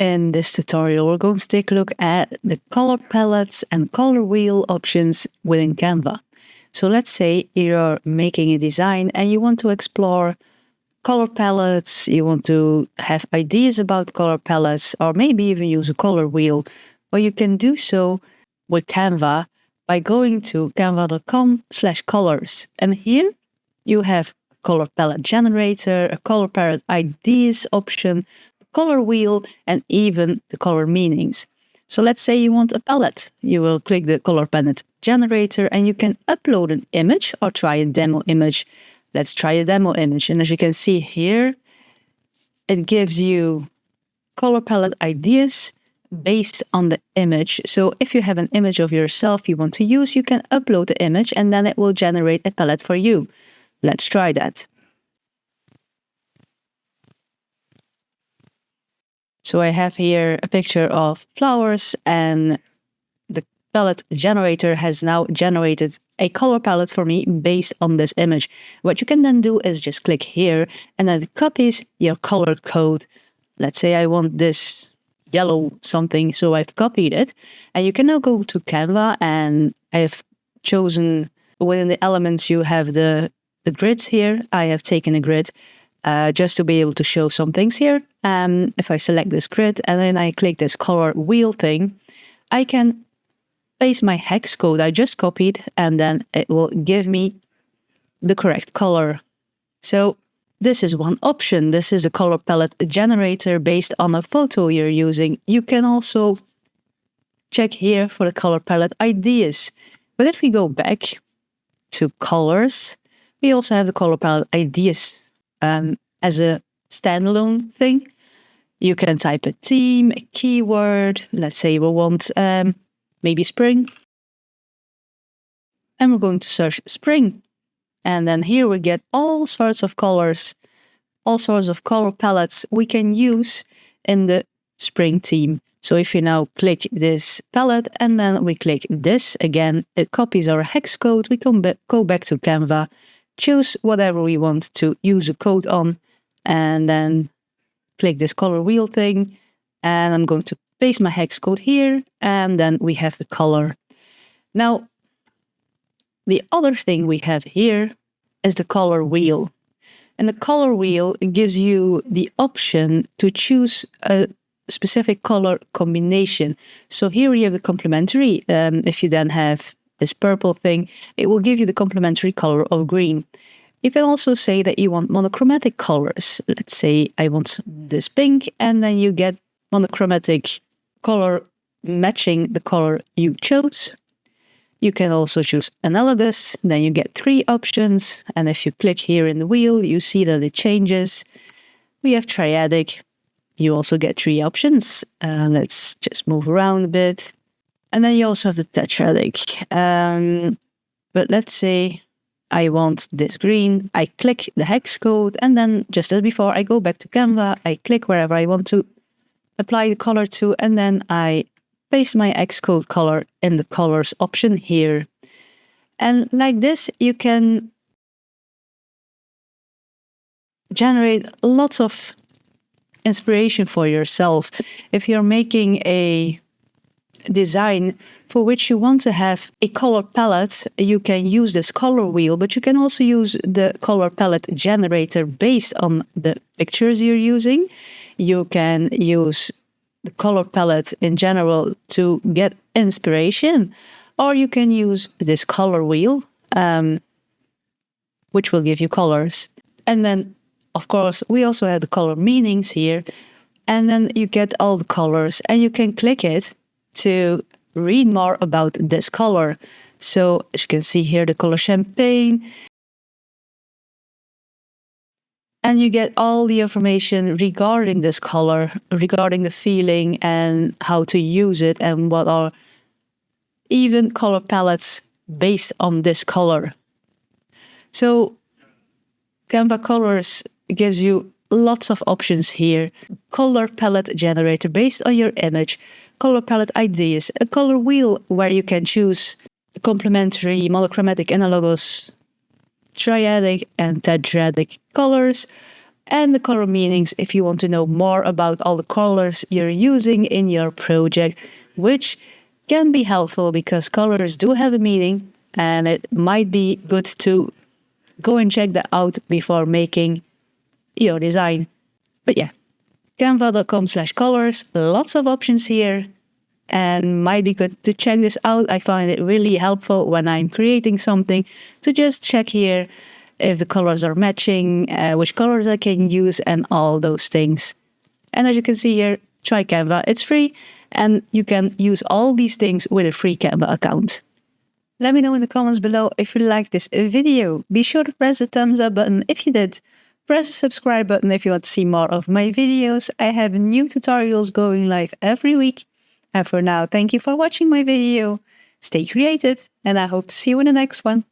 In this tutorial, we're going to take a look at the color palettes and color wheel options within Canva. So let's say you're making a design and you want to explore color palettes, you want to have ideas about color palettes, or maybe even use a color wheel. Well, you can do so with Canva by going to canva.com/colors. And here you have color palette generator, a color palette ideas option, color wheel, and even the color meanings. So let's say you want a palette. You will click the color palette generator and you can upload an image or try a demo image. Let's try a demo image. And as you can see here, it gives you color palette ideas based on the image. So if you have an image of yourself you want to use, you can upload the image and then it will generate a palette for you. Let's try that. So I have here a picture of flowers and the palette generator has now generated a color palette for me based on this image. What you can then do is just click here and then it copies your color code. Let's say I want this yellow something, so I've copied it. And you can now go to Canva and I've chosen within the elements you have the grids here. I have taken a grid just to be able to show some things here. If I select this grid and then I click this color wheel thing, I can paste my hex code I just copied and then it will give me the correct color. So this is one option. This is a color palette generator based on a photo you're using. You can also check here for the color palette ideas. But if we go back to colors, we also have the color palette ideas as a standalone thing. You can type a theme, a keyword. Let's say we want maybe spring. And we're going to search spring. And then here we get all sorts of colors, all sorts of color palettes we can use in the spring theme. So if you now click this palette and then we click this again, it copies our hex code. We can go back to Canva, choose whatever we want to use a code on, and then click this color wheel thing. And I'm going to paste my hex code here, and then we have the color. Now, the other thing we have here is the color wheel. And the color wheel gives you the option to choose a specific color combination. So here we have the complementary. If you then have this purple thing, it will give you the complementary color of green. You can also say that you want monochromatic colors. Let's say I want this pink, and then you get monochromatic color matching the color you chose. You can also choose analogous, then you get 3 options, and if you click here in the wheel, you see that it changes. We have triadic, you also get 3 options. Let's just move around a bit. And then you also have the tetradic. But let's say I want this green, I click the hex code, and then just as before, I go back to Canva, I click wherever I want to apply the color to, and then I paste my hex code color in the colors option here. And like this, you can generate lots of inspiration for yourself. If you're making a design for which you want to have a color palette, you can use this color wheel, but you can also use the color palette generator based on the pictures you're using. You can use the color palette in general to get inspiration, or you can use this color wheel, which will give you colors. And then, of course, we also have the color meanings here, and then you get all the colors, and you can click it to read more about this color. So as you can see here, the color champagne, and you get all the information regarding this color, regarding the feeling and how to use it, and what are even color palettes based on this color. So Canva Colors gives you lots of options here. Color palette generator based on your image, color palette ideas, a color wheel where you can choose complementary, monochromatic, analogous, triadic and tetradic colors, and the color meanings if you want to know more about all the colors you're using in your project, which can be helpful because colors do have a meaning, and it might be good to go and check that out before making your design. But yeah, canva.com/colors, lots of options here, and might be good to check this out. I find it really helpful when I'm creating something to just check here if the colors are matching, which colors I can use, and all those things. And as you can see here, try Canva. It's free, and you can use all these things with a free Canva account. Let me know in the comments below if you liked this video. Be sure to press the thumbs up button if you did. Press the subscribe button if you want to see more of my videos. I have new tutorials going live every week. And for now, thank you for watching my video. Stay creative, and I hope to see you in the next one.